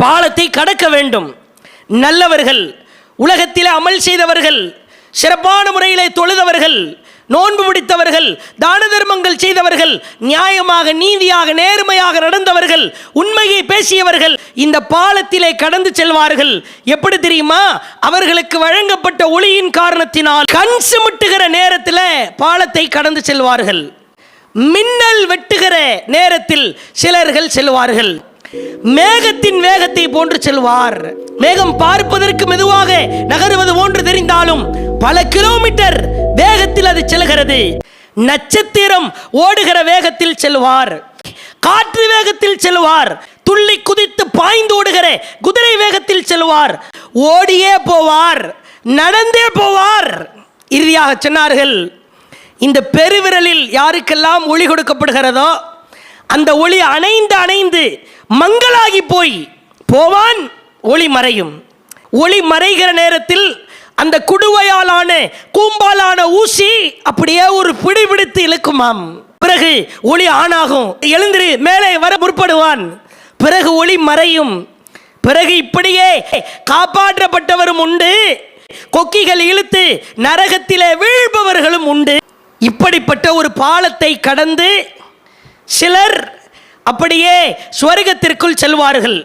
பாலத்தை கடக்க வேண்டும். நல்லவர்கள், உலகத்தில் அமல் செய்தவர்கள், சிறப்பான முறையிலே தொழுதவர்கள், நோன்பு பிடித்தவர்கள், தான தர்மங்கள் செய்தவர்கள், நியாயமாக நீதியாக நேர்மையாக நடந்தவர்கள், உண்மையை பேசியவர்கள் இந்த பாலத்திலே கடந்து செல்வார்கள். எப்படி தெரியுமா? அவர்களுக்கு வழங்கப்பட்ட ஒளியின் காரணத்தினால் கண் சிமிட்டுகிற நேரத்தில் பாலத்தை கடந்து செல்வார்கள். மின்னல் வெட்டுகிற நேரத்தில் சிலர்கள் செல்வார்கள். மேகத்தின் வேகத்தை போன்று செல்வார். மேகம் பார்ப்பதற்கு மெதுவாக நகருவது போன்று தெரிந்தாலும் பல கிலோமீட்டர் வேகத்தில் அது செல்கிறது. நட்சத்திரம் ஓடுகிற வேகத்தில் செல்வார். காற்று வேகத்தில் செல்வார். துள்ளி குதித்து பாய்ந்து ஓடுகிற குதிரை வேகத்தில் செல்வார். ஓடியே போவார், நடந்தே போவார். இறுதியாக சொன்னார்கள், இந்த பெருவிரலில் யாருக்கெல்லாம் ஒளி கொடுக்கப்படுகிறதோ அந்த ஒளி அணைந்து அணைந்து மங்களாகி போய் போவான், ஒளி மறையும். ஒளி மறைகிற நேரத்தில் அந்த குடுவையாலான கூம்பாலான ஊசி அப்படியே ஒரு பிடிபிடித்து இழுக்குமாம். பிறகு ஒளி ஆணாகும். எழுந்திரு, மேலே வர முற்படுவான். பிறகு ஒளி மறையும். பிறகு இப்படியே காப்பாற்றப்பட்டவரும் உண்டு, கொக்கிகள் இழுத்து நரகத்திலே வீழ்பவர்களும் உண்டு. இப்படிப்பட்ட ஒரு பாலத்தை கடந்து சிலர் அப்படியே சுவர்க்கத்திற்குள் செல்வார்கள்.